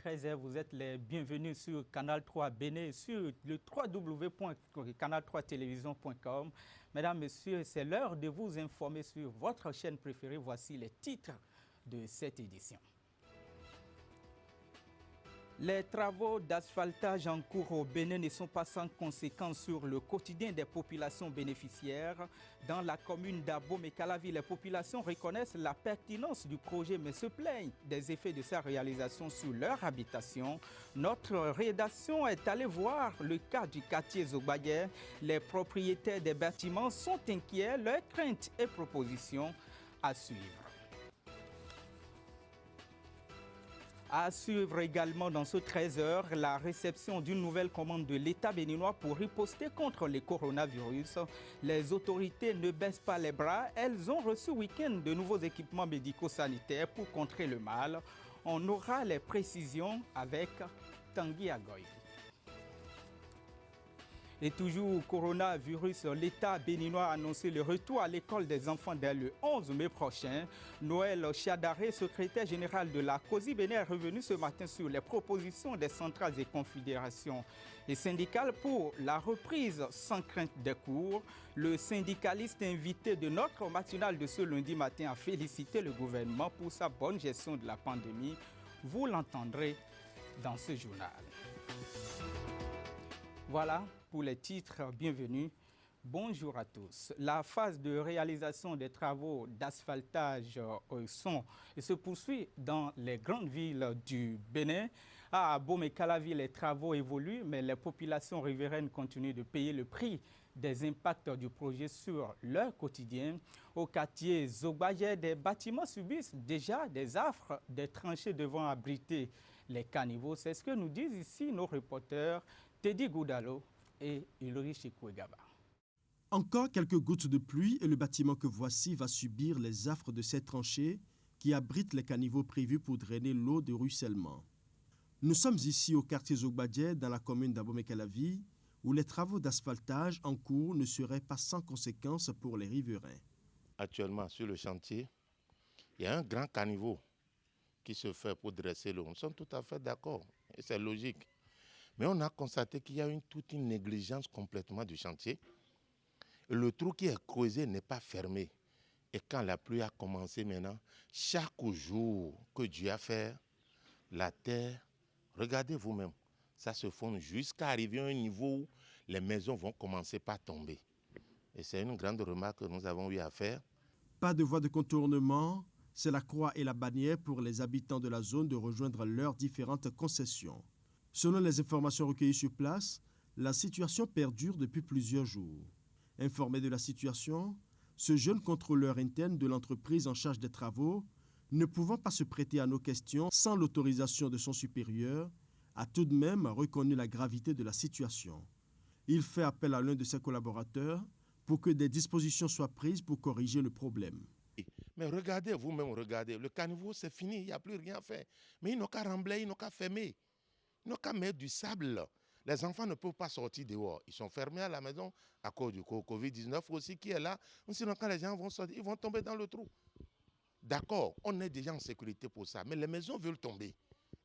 13h, vous êtes les bienvenus sur Canal 3 Bénin, sur le www.canal3télévision.com. Mesdames, Messieurs, c'est l'heure de vous informer sur votre chaîne préférée. Voici les titres de cette édition. Les travaux d'asphaltage en cours au Bénin ne sont pas sans conséquences sur le quotidien des populations bénéficiaires. Dans la commune d'Abomey-Calavi, les populations reconnaissent la pertinence du projet mais se plaignent des effets de sa réalisation sur leur habitation. Notre rédaction est allée voir le cas du quartier Zogbaye. Les propriétaires des bâtiments sont inquiets, leurs craintes et propositions à suivre. À suivre également dans ce 13h, la réception d'une nouvelle commande de l'État béninois pour riposter contre le coronavirus. Les autorités ne baissent pas les bras. Elles ont reçu week-end de nouveaux équipements médico-sanitaires pour contrer le mal. On aura les précisions avec Tanguy Agoy. Et toujours coronavirus, l'État béninois a annoncé le retour à l'école des enfants dès le 11 mai prochain. Noël Chiadaré, secrétaire général de la COSI Bénin, est revenu ce matin sur les propositions des centrales et confédérations et syndicales pour la reprise sans crainte des cours. Le syndicaliste invité de notre matinale de ce lundi matin a félicité le gouvernement pour sa bonne gestion de la pandémie. Vous l'entendrez dans ce journal. Voilà pour les titres, bienvenue. Bonjour à tous. La phase de réalisation des travaux d'asphaltage se poursuit dans les grandes villes du Bénin. À Abomey-Calavi, les travaux évoluent, mais les populations riveraines continuent de payer le prix des impacts du projet sur leur quotidien. Au quartier Zogbaye, des bâtiments subissent déjà des affres, des tranchées devant abriter les caniveaux. C'est ce que nous disent ici nos reporters Teddy Goudalo et Ulrich Kouegaba. Encore quelques gouttes de pluie et le bâtiment que voici va subir les affres de ces tranchées qui abritent les caniveaux prévus pour drainer l'eau de ruissellement. Nous sommes ici au quartier Zogbaye, dans la commune d'Abomey-Calavi, où les travaux d'asphaltage en cours ne seraient pas sans conséquences pour les riverains. Actuellement, sur le chantier, il y a un grand caniveau qui se fait pour dresser l'eau. Nous sommes tout à fait d'accord, et c'est logique. Mais on a constaté qu'il y a toute une négligence complètement du chantier. Le trou qui est creusé n'est pas fermé. Et quand la pluie a commencé maintenant, chaque jour que Dieu a fait, la terre, regardez vous-même, ça se fonde jusqu'à arriver à un niveau où les maisons vont commencer par tomber. Et c'est une grande remarque que nous avons eu à faire. Pas de voie de contournement, c'est la croix et la bannière pour les habitants de la zone de rejoindre leurs différentes concessions. Selon les informations recueillies sur place, la situation perdure depuis plusieurs jours. Informé de la situation, ce jeune contrôleur interne de l'entreprise en charge des travaux, ne pouvant pas se prêter à nos questions sans l'autorisation de son supérieur, a tout de même reconnu la gravité de la situation. Il fait appel à l'un de ses collaborateurs pour que des dispositions soient prises pour corriger le problème. Mais regardez, vous-même, regardez, le caniveau c'est fini, il n'y a plus rien à faire. Mais ils n'ont qu'à remblayer, ils n'ont qu'à fermer. Ils n'ont qu'à mettre du sable. Les enfants ne peuvent pas sortir dehors. Ils sont fermés à la maison à cause du Covid-19 aussi qui est là. Sinon, quand les gens vont sortir, ils vont tomber dans le trou. D'accord, on est déjà en sécurité pour ça. Mais les maisons veulent tomber.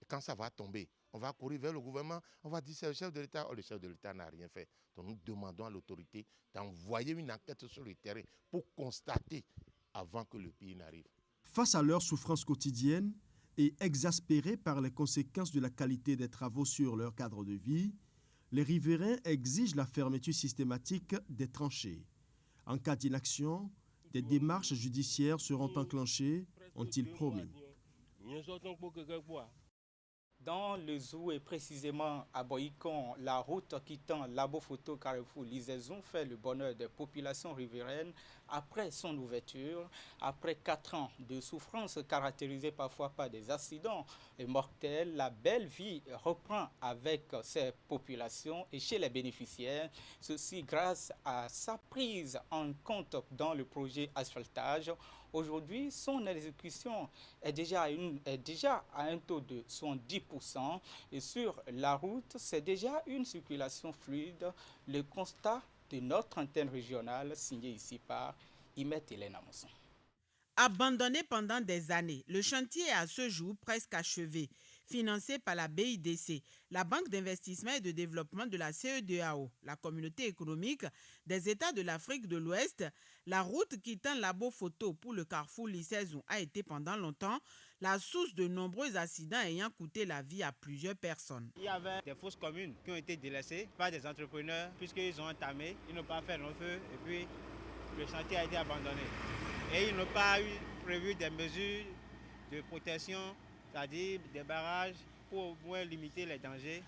Et quand ça va tomber, on va courir vers le gouvernement. On va dire c'est le chef de l'État. Oh, le chef de l'État n'a rien fait. Donc nous demandons à l'autorité d'envoyer une enquête sur le terrain pour constater avant que le pays n'arrive. Face à leur souffrance quotidienne, et exaspérés par les conséquences de la qualité des travaux sur leur cadre de vie, les riverains exigent la fermeture systématique des tranchées. En cas d'inaction, des démarches judiciaires seront enclenchées, ont-ils promis. Dans le zoo et précisément à Boïcon, la route quittant Labo-Photo Carrefour Lisaison fait le bonheur des populations riveraines après son ouverture. Après 4 ans de souffrance caractérisée parfois par des accidents mortels, la belle vie reprend avec ces populations et chez les bénéficiaires. Ceci grâce à sa prise en compte dans le projet asphaltage. Aujourd'hui, son exécution est déjà à un taux de 70%. Et sur la route, c'est déjà une circulation fluide. Le constat de notre antenne régionale, signé ici par Imet Hélène Amosson. Abandonné pendant des années, le chantier est à ce jour presque achevé. financé par la BIDC, la Banque d'investissement et de développement de la CEDEAO, la Communauté économique des États de l'Afrique de l'Ouest. La route quittant Labo Photo pour le carrefour Lisezou a été pendant longtemps la source de nombreux accidents ayant coûté la vie à plusieurs personnes. Il y avait des fosses communes qui ont été délaissées par des entrepreneurs puisqu'ils ont entamé, ils n'ont pas fait long feu et puis le chantier a été abandonné. Et ils n'ont pas prévu des mesures de protection, c'est-à-dire des barrages pour au moins limiter les dangers.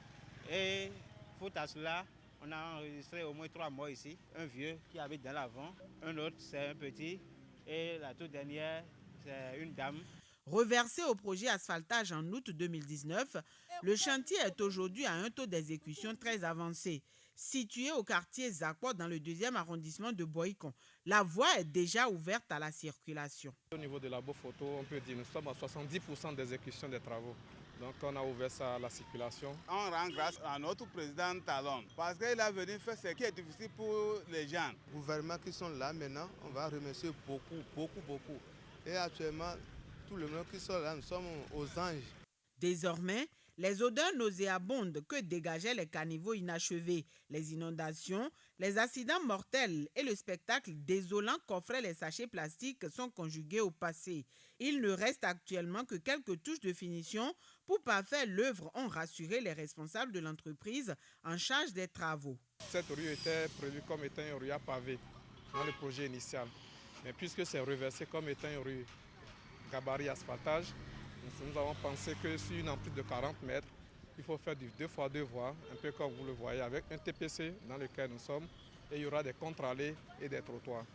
Et faute à cela, on a enregistré au moins 3 morts ici. Un vieux qui habite dans l'avant, un autre c'est un petit et la toute dernière c'est une dame. Reversé au projet asphaltage en août 2019, le chantier est aujourd'hui à un taux d'exécution très avancé. Situé au quartier Zakwa dans le 2e arrondissement de Boïkon, la voie est déjà ouverte à la circulation. Au niveau de Labo Photo, on peut dire que nous sommes à 70% d'exécution des travaux. Donc on a ouvert ça à la circulation. On rend grâce à notre président Talon parce qu'il a venu faire ce qui est difficile pour les gens. Les gouvernements qui sont là maintenant, on va remercier beaucoup. Et actuellement, tout le monde qui sont là, nous sommes aux anges. Désormais, les odeurs nauséabondes que dégageaient les caniveaux inachevés, les inondations, les accidents mortels et le spectacle désolant qu'offraient les sachets plastiques sont conjugués au passé. Il ne reste actuellement que quelques touches de finition pour parfaire l'œuvre, ont rassuré les responsables de l'entreprise en charge des travaux. Cette rue était prévue comme étant une rue à pavé dans le projet initial. Mais puisque c'est reversé comme étant une rue gabarit asphaltage, nous avons pensé que sur une amplitude de 40 mètres, il faut faire du 2x2 voies, un peu comme vous le voyez, avec un TPC dans lequel nous sommes, et il y aura des contre-allées et des trottoirs.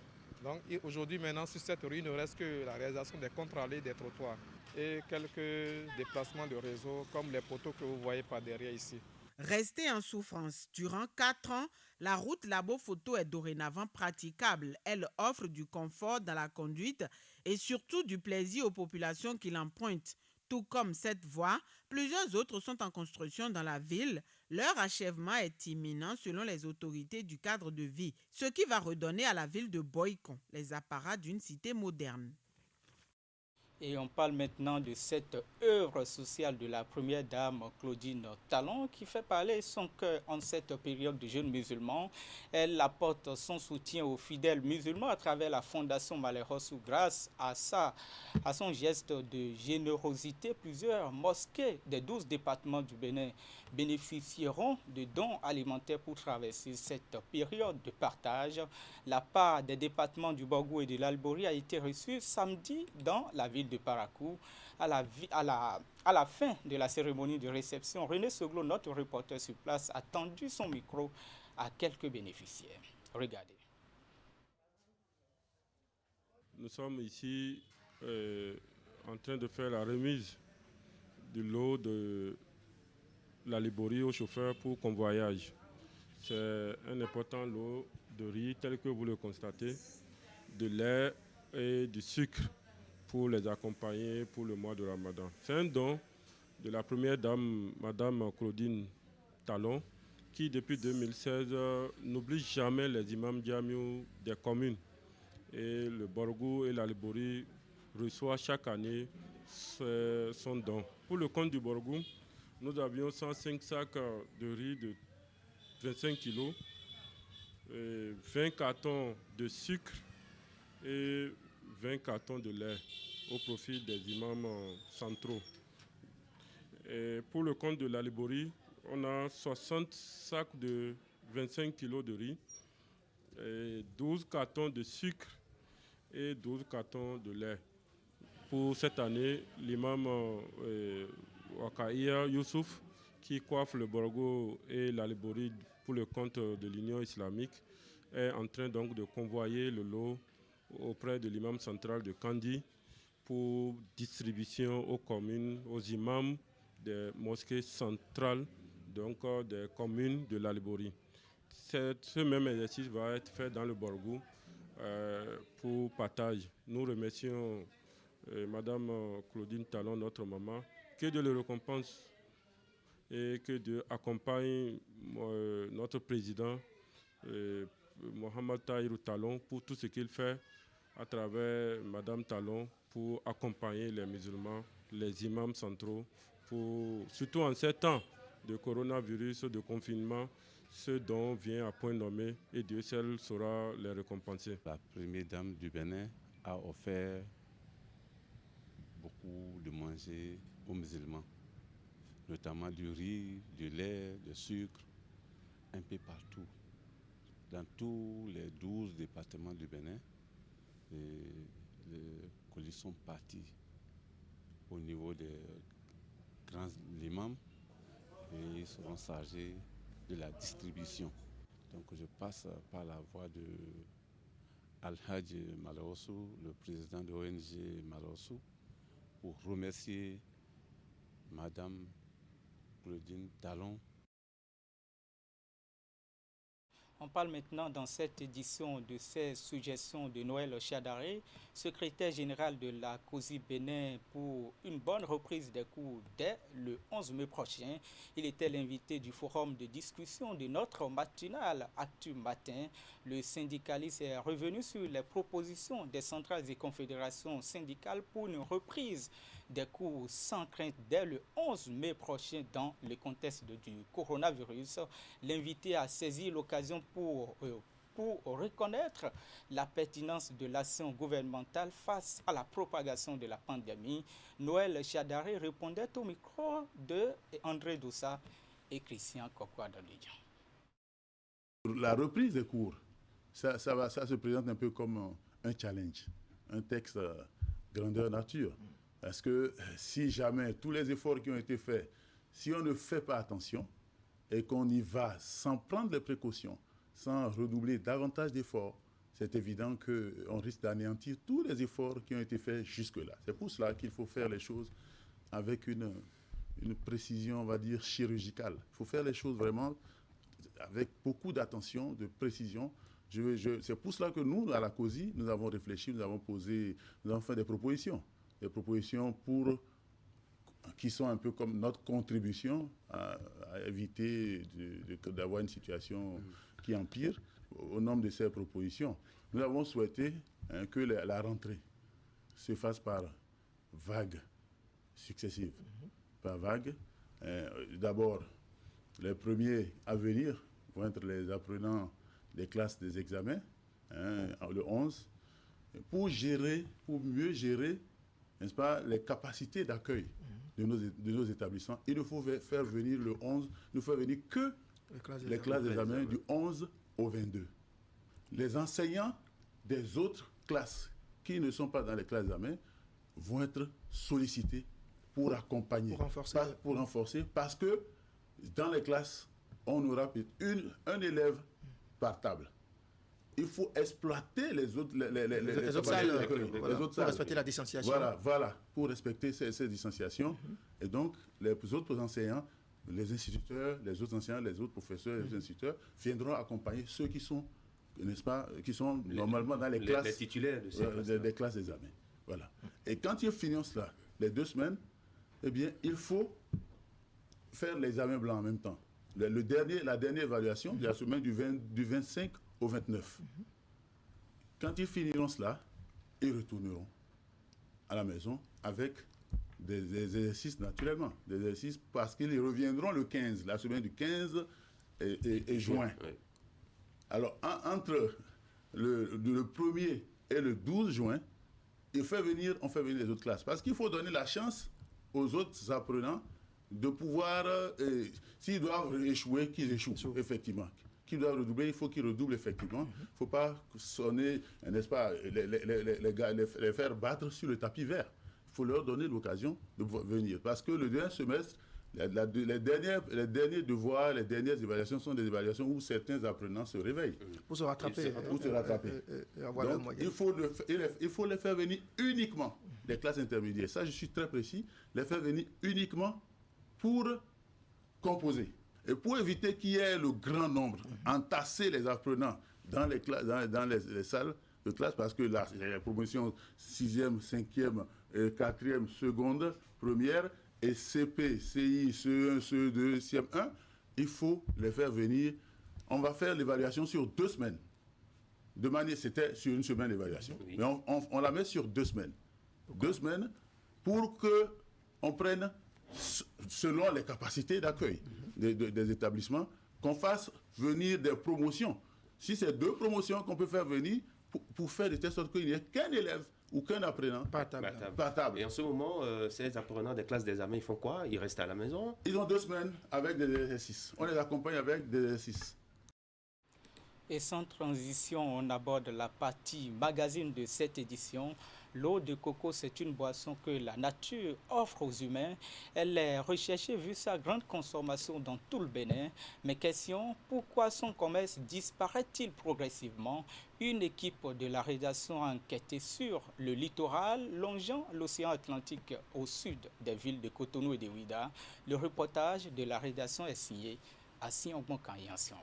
Donc aujourd'hui, maintenant, sur cette rue, il ne reste que la réalisation des contre-allées et des trottoirs, et quelques déplacements de réseau, comme les poteaux que vous voyez par derrière ici. Restée en souffrance durant 4 ans, la route Labo Photo est dorénavant praticable. Elle offre du confort dans la conduite et surtout du plaisir aux populations qui l'empruntent. Tout comme cette voie, plusieurs autres sont en construction dans la ville. Leur achèvement est imminent selon les autorités du cadre de vie, ce qui va redonner à la ville de Boïkon les apparats d'une cité moderne. Et on parle maintenant de cette œuvre sociale de la première dame Claudine Talon qui fait parler son cœur en cette période de jeunes musulmans. Elle apporte son soutien aux fidèles musulmans à travers la fondation Malheureux. Grâce à son geste de générosité, plusieurs mosquées des 12 départements du Bénin bénéficieront de dons alimentaires pour traverser cette période de partage. La part des départements du Borgou et de l'Albouri a été reçue samedi dans la ville de Parakou. À la fin de la cérémonie de réception, René Soglo, notre reporter sur place, a tendu son micro à quelques bénéficiaires. Regardez. Nous sommes ici en train de faire la remise du lot de la Liborie aux chauffeurs pour convoyage. C'est un important lot de riz tel que vous le constatez, de lait et du sucre pour les accompagner pour le mois de Ramadan. C'est un don de la première dame, Madame Claudine Talon, qui depuis 2016 n'oublie jamais les imams djamiou des communes. Et le Borgou et la Liborie reçoivent chaque année son don. Pour le compte du Borgou, nous avions 105 sacs de riz de 25 kg, 20 cartons de sucre et 20 cartons de lait au profit des imams centraux. Et pour le compte de la Liborie, on a 60 sacs de 25 kg de riz, et 12 cartons de sucre et 12 cartons de lait. Pour cette année, l'imam Wakaïa Youssouf, qui coiffe le Borgo et la Liborie pour le compte de l'Union islamique, est en train donc de convoyer le lot auprès de l'imam central de Kandi pour distribution aux communes, aux imams des mosquées centrales, donc des communes de la Liborie. Ce même exercice va être fait dans le Borgou pour partage. Nous remercions Madame Claudine Talon, notre maman, que Dieu le récompense et que Dieu accompagne notre président Mohamed Tahirou Talon pour tout ce qu'il fait à travers Madame Talon pour accompagner les musulmans, les imams centraux surtout en ces temps de coronavirus, de confinement, ce dont vient à point nommé et Dieu seul saura les récompenser. La première dame du Bénin a offert beaucoup de manger aux musulmans, notamment du riz, du lait, du sucre, un peu partout. Dans tous les 12 départements du Bénin, les colis sont partis au niveau des grands imams et ils seront chargés de la distribution. Donc je passe par la voie de Al-Hajj Malaossou, le président de l'ONG Malaossou, pour remercier Madame Claudine Talon. On parle maintenant dans cette édition de ces suggestions de Noël Chadaré, secrétaire général de la COSI Bénin, pour une bonne reprise des cours dès le 11 mai prochain. Il était l'invité du forum de discussion de notre matinale Actu Matin. Le syndicaliste est revenu sur les propositions des centrales et confédérations syndicales pour une reprise des cours sans crainte dès le 11 mai prochain dans le contexte du coronavirus. L'invité a saisi l'occasion pour reconnaître la pertinence de l'action gouvernementale face à la propagation de la pandémie. Noël Chadaré répondait au micro de André Doussa et Christian Kokwa-Dalidjan. La reprise des cours, ça se présente un peu comme un challenge, un texte grandeur nature. Parce que si jamais tous les efforts qui ont été faits, si on ne fait pas attention et qu'on y va sans prendre les précautions, sans redoubler davantage d'efforts, c'est évident qu'on risque d'anéantir tous les efforts qui ont été faits jusque-là. C'est pour cela qu'il faut faire les choses avec une précision, on va dire, chirurgicale. Il faut faire les choses vraiment avec beaucoup d'attention, de précision. C'est pour cela que nous, à la COSI, nous avons réfléchi, nous avons fait des propositions. Des propositions qui sont un peu comme notre contribution à éviter d'avoir une situation qui empire au nombre de ces propositions. Nous avons souhaité que la rentrée se fasse par vagues successives. Par vagues. D'abord, les premiers à venir vont être les apprenants des classes des examens, le 11, pour mieux gérer, n'est-ce pas, les capacités d'accueil de nos établissements. Il ne faut faire venir le 11, ne faut venir que les classes d'examen du 11 au 22. Les enseignants des autres classes qui ne sont pas dans les classes d'examen vont être sollicités pour accompagner, pour renforcer, parce que dans les classes, on aura un élève par table. Il faut exploiter les autres salles, pour respecter la distanciation. Voilà, pour respecter ces distanciations. Et donc, les autres enseignants, les instituteurs, les autres enseignants, les autres professeurs, les instituteurs viendront accompagner ceux qui sont, n'est-ce pas, qui sont normalement dans les classes, les titulaires de ces des classes d'examen. Voilà. Et quand ils finissent cela, les 2 semaines, eh bien, il faut faire l'examen blanc en même temps. La dernière évaluation, de la semaine du 25 au 29. Quand ils finiront cela, ils retourneront à la maison avec des exercices naturellement. Des exercices parce qu'ils reviendront le 15, la semaine du 15 et juin. Oui. Alors, entre le 1er et le 12 juin, on fait venir les autres classes. Parce qu'il faut donner la chance aux autres apprenants de pouvoir, s'ils doivent échouer, qu'ils échouent, effectivement. Qui doivent redoubler, il faut qu'ils redoublent effectivement. Il ne faut pas sonner, n'est-ce pas, les faire battre sur le tapis vert. Il faut leur donner l'occasion de venir. Parce que le dernier semestre, les derniers devoirs, les dernières évaluations sont des évaluations où certains apprenants se réveillent. Pour se rattraper. Donc, il faut les faire venir uniquement, les classes intermédiaires. Ça, je suis très précis. Les faire venir uniquement pour composer. Et pour éviter qu'il y ait le grand nombre, entasser les apprenants dans les salles de classe, parce que les promotions 6e, 5e, 4e, seconde, première, et CP, CI, CE1, CE2, CM1, il faut les faire venir. On va faire l'évaluation sur 2 semaines. De manière, c'était sur une semaine d'évaluation. Oui. Mais on la met sur 2 semaines. 2 semaines pour qu'on prenne selon les capacités d'accueil des établissements, qu'on fasse venir des promotions. Si c'est 2 promotions qu'on peut faire venir pour faire de telle sorte qu'il n'y ait qu'un élève ou qu'un apprenant par table. Et en ce moment, ces apprenants des classes d'examen, ils font quoi? Ils restent à la maison? Ils ont 2 semaines avec des exercices. On les accompagne avec des exercices. Et sans transition, on aborde la partie magazine de cette édition. L'eau de coco, c'est une boisson que la nature offre aux humains. Elle est recherchée vu sa grande consommation dans tout le Bénin. Mais question, pourquoi son commerce disparaît-il progressivement? Une équipe de la rédaction a enquêté sur le littoral longeant l'océan Atlantique au sud des villes de Cotonou et de Ouidah. Le reportage de la rédaction est signé Assi Ogbonkan et Ancien.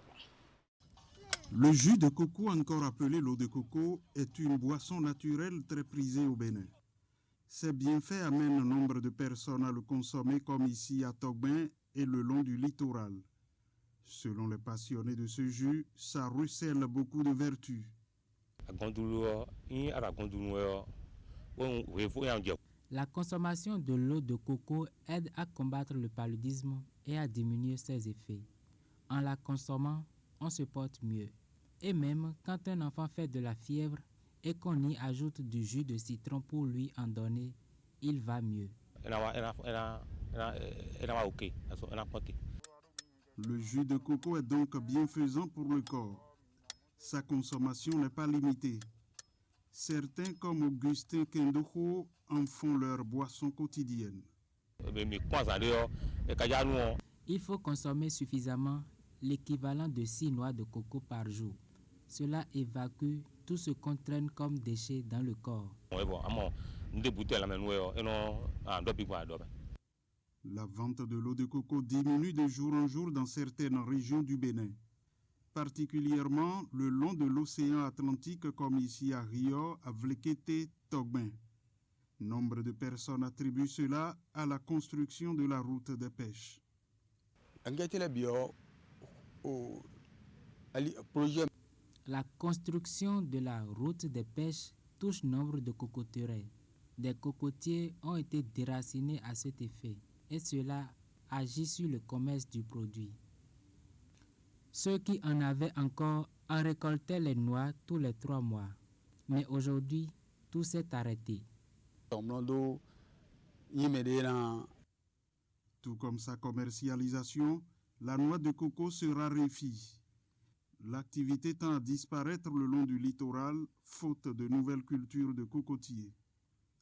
Le jus de coco, encore appelé l'eau de coco, est une boisson naturelle très prisée au Bénin. Ses bienfaits amènent nombre de personnes à le consommer comme ici à Togben et le long du littoral. Selon les passionnés de ce jus, ça recèle beaucoup de vertus. La consommation de l'eau de coco aide à combattre le paludisme et à diminuer ses effets. En la consommant, on se porte mieux. Et même quand un enfant fait de la fièvre et qu'on y ajoute du jus de citron pour lui en donner, il va mieux. Le jus de coco est donc bienfaisant pour le corps. Sa consommation n'est pas limitée. Certains, comme Augustin Kendoho, en font leur boisson quotidienne. Il faut consommer suffisamment l'équivalent de 6 noix de coco par jour. Cela évacue tout ce qu'on traîne comme déchets dans le corps. La vente de l'eau de coco diminue de jour en jour dans certaines régions du Bénin, particulièrement le long de l'océan Atlantique comme ici à Rio, à Vlekete, Togben. Nombre de personnes attribuent cela à la construction de la route des pêches. La construction de la route des pêches touche nombre de cocoteraies. Des cocotiers ont été déracinés à cet effet et cela agit sur le commerce du produit. Ceux qui en avaient encore en récoltaient les noix tous les 3 mois. Mais aujourd'hui, tout s'est arrêté. Tout comme sa commercialisation, la noix de coco se raréfie. L'activité tend à disparaître le long du littoral, faute de nouvelles cultures de cocotiers.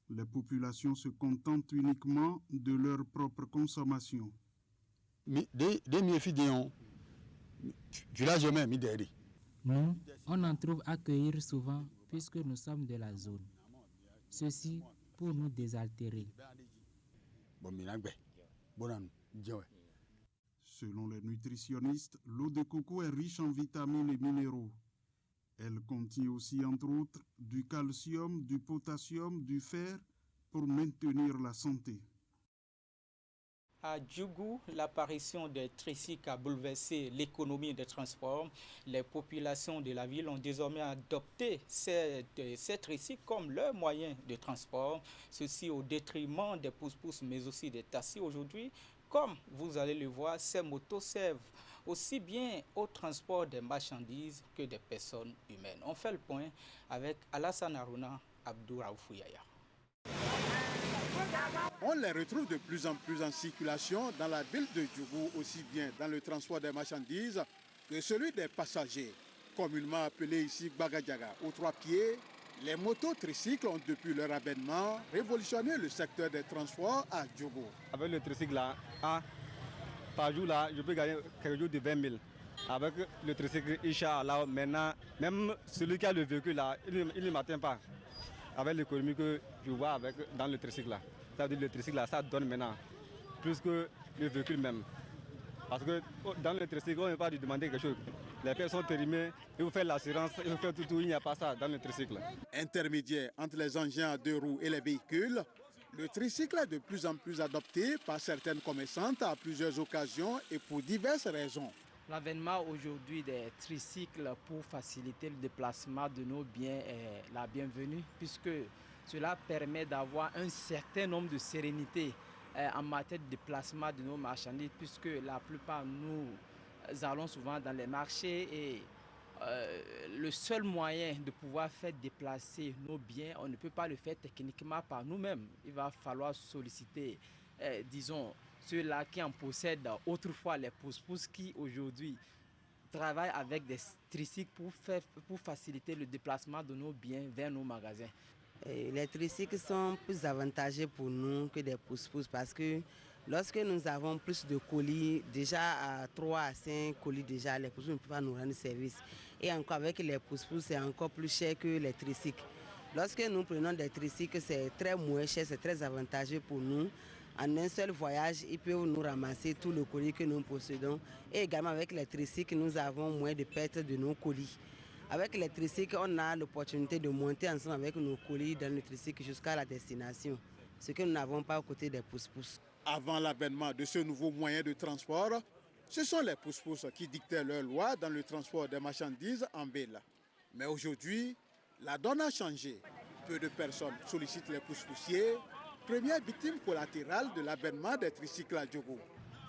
Les populations se contentent uniquement de leur propre consommation. Nous, on en trouve à cueillir souvent puisque nous sommes de la zone. Ceci pour nous désaltérer. Selon les nutritionnistes, l'eau de coco est riche en vitamines et minéraux. Elle contient aussi, entre autres, du calcium, du potassium, du fer pour maintenir la santé. À Djougou, l'apparition des tricycles a bouleversé l'économie des transports. Les populations de la ville ont désormais adopté ces tricycles comme leur moyen de transport. Ceci au détriment des pousse-pousse, mais aussi des taxis aujourd'hui. Comme vous allez le voir, ces motos servent aussi bien au transport des marchandises que des personnes humaines. On fait le point avec Alassane Harouna Abdouraoufou Yaya. On les retrouve de plus en plus en circulation dans la ville de Djougou, aussi bien dans le transport des marchandises que celui des passagers. Communément appelé ici Bagadjaga, aux 3 pieds, les motos tricycles ont depuis leur avènement révolutionné le secteur des transports à Djougou. Avec le tricycle là, par jour là, je peux gagner quelque chose de 20 000. Avec le tricycle, Inch'Allah, maintenant, même celui qui a le véhicule là, il ne m'atteint pas. Avec l'économie que je vois dans le tricycle là. Ça veut dire le tricycle là, ça donne maintenant plus que le véhicule même. Parce que dans le tricycle, on ne peut pas lui demander quelque chose. Les personnes sont périmées, il faut faire l'assurance, il faut faire tout, il n'y a pas ça dans le tricycle. Intermédiaire entre les engins à 2 roues et les véhicules, le tricycle est de plus en plus adopté par certaines commerçantes à plusieurs occasions et pour diverses raisons. L'avènement aujourd'hui des tricycles pour faciliter le déplacement de nos biens est la bienvenue puisque cela permet d'avoir un certain nombre de sérénité en matière de déplacement de nos marchandises, puisque la plupart nous allons souvent dans les marchés et le seul moyen de pouvoir faire déplacer nos biens, on ne peut pas le faire techniquement par nous-mêmes. Il va falloir solliciter, disons, ceux-là qui en possèdent autrefois les pousse-pousse qui aujourd'hui travaillent avec des tricycles pour faciliter le déplacement de nos biens vers nos magasins. Les tricycles sont plus avantageux pour nous que des pousse-pousse parce que lorsque nous avons plus de colis, déjà à 3 à 5 colis déjà, les pousse-pousse ne peuvent pas nous rendre service. Et encore avec les pousse-pousse, c'est encore plus cher que les tricycles. Lorsque nous prenons des tricycles, c'est très moins cher, c'est très avantageux pour nous. En un seul voyage, ils peuvent nous ramasser tout le colis que nous possédons. Et également avec les tricycles, nous avons moins de pertes de nos colis. Avec les tricycles, on a l'opportunité de monter ensemble avec nos colis dans le tricycle jusqu'à la destination, ce que nous n'avons pas aux côtés des pousse-pousse. Avant l'avènement de ce nouveau moyen de transport, ce sont les pousse-pousse qui dictaient leurs lois dans le transport des marchandises en ville. Mais aujourd'hui, la donne a changé. Peu de personnes sollicitent les pousse-poussiers, première victime collatérale de l'avènement des tricycles à Diogo.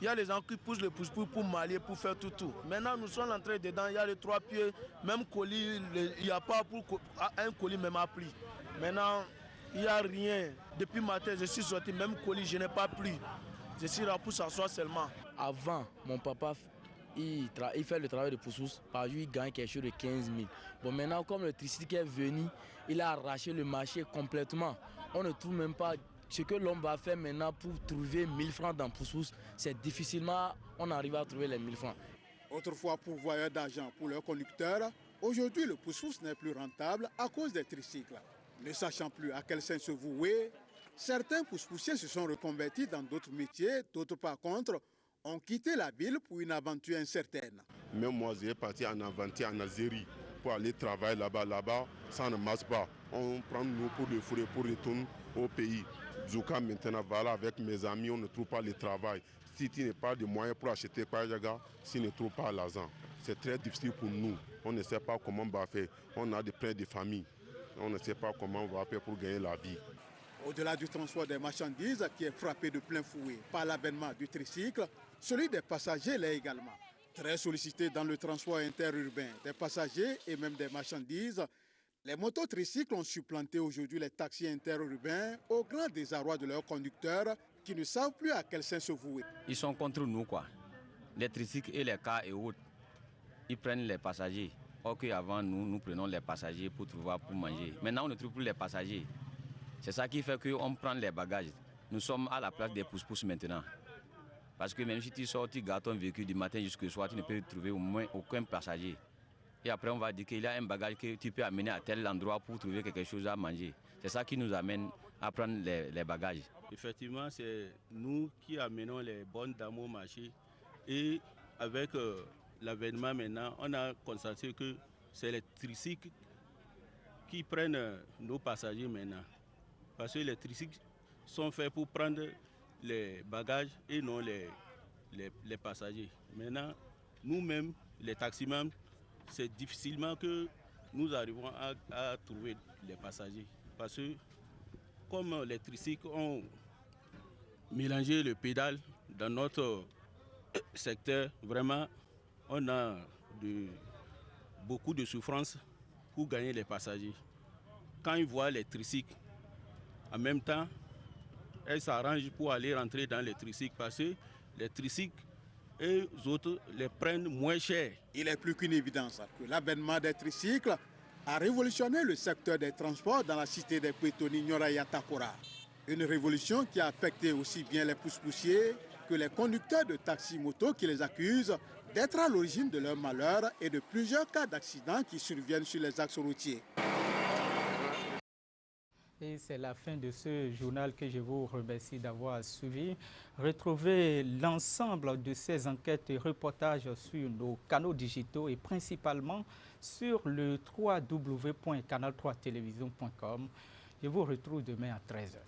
Il y a les gens qui poussent le pousse-pousse pour m'allier, pour faire tout. Maintenant, nous sommes entrés dedans, il y a les 3 pieds, même colis, il n'y a pas pour un colis même à pris. Maintenant, il n'y a rien. Depuis matin, je suis sorti, même colis, je n'ai pas pris. Je suis là pour s'asseoir seulement. Avant, mon papa, il fait le travail de pousse-pousse. Par jour, il gagne quelque chose de 15 000. Bon, maintenant, comme le tricycle est venu, il a arraché le marché complètement. On ne trouve même pas ce que l'homme va faire maintenant pour trouver 1000 francs dans pousse-pousse. C'est difficilement, on arrive à trouver les 1000 francs. Autrefois pourvoyeur d'argent pour leurs conducteurs, aujourd'hui le pousse-pousse n'est plus rentable à cause des tricycles. Ne sachant plus à quel sens se vouer, certains pousse-poussiers se sont reconvertis dans d'autres métiers, d'autres par contre ont quitté la ville pour une aventure incertaine. Même moi, j'ai parti en aventure en Algérie pour aller travailler là-bas, ça ne marche pas. On prend nous pour le fourrer pour retourner au pays. Zouka maintenant, voilà, avec mes amis, on ne trouve pas le travail. Si tu n'as pas de moyens pour acheter Kwajaga, si tu ne trouves pas l'argent, c'est très difficile pour nous. On ne sait pas comment on va faire. On a des prêts de famille. On ne sait pas comment on va faire pour gagner la vie. Au-delà du transport des marchandises qui est frappé de plein fouet par l'avènement du tricycle, celui des passagers l'est également. Très sollicité dans le transport interurbain des passagers et même des marchandises, les mototricycles ont supplanté aujourd'hui les taxis interurbains au grand désarroi de leurs conducteurs qui ne savent plus à quel sens se vouer. Ils sont contre nous, quoi. Les tricycles et les cars et autres, ils prennent les passagers. Or qu'avant, nous prenons les passagers pour manger. Maintenant, on ne trouve plus les passagers. C'est ça qui fait qu'on prend les bagages. Nous sommes à la place des pousse-pousse maintenant. Parce que même si tu sors, tu gardes ton véhicule du matin jusqu'au soir, tu ne peux trouver au moins aucun passager. Et après, on va dire qu'il y a un bagage que tu peux amener à tel endroit pour trouver quelque chose à manger. C'est ça qui nous amène à prendre les bagages. Effectivement, c'est nous qui amenons les bonnes dames au marché. Et avec l'avènement maintenant, on a constaté que c'est les tricycles qui prennent nos passagers maintenant. Parce que les tricycles sont faits pour prendre les bagages et non les passagers. Maintenant, nous-mêmes, les taximans, c'est difficilement que nous arrivons à trouver les passagers. Parce que comme les tricycles ont mélangé le pédale dans notre secteur, vraiment, on a beaucoup de souffrance pour gagner les passagers. Quand ils voient les tricycles, en même temps, elles s'arrangent pour aller rentrer dans les tricycles parce que les tricycles et les autres les prennent moins cher. Il est plus qu'une évidence que l'avènement des tricycles a révolutionné le secteur des transports dans la cité des Pétoni Nioraya-Takora. Une révolution qui a affecté aussi bien les pousse-poussiers que les conducteurs de taxi-moto qui les accusent d'être à l'origine de leur malheur et de plusieurs cas d'accidents qui surviennent sur les axes routiers. Et c'est la fin de ce journal que je vous remercie d'avoir suivi. Retrouvez l'ensemble de ces enquêtes et reportages sur nos canaux digitaux et principalement sur le www.canal3television.com. Je vous retrouve demain à 13h.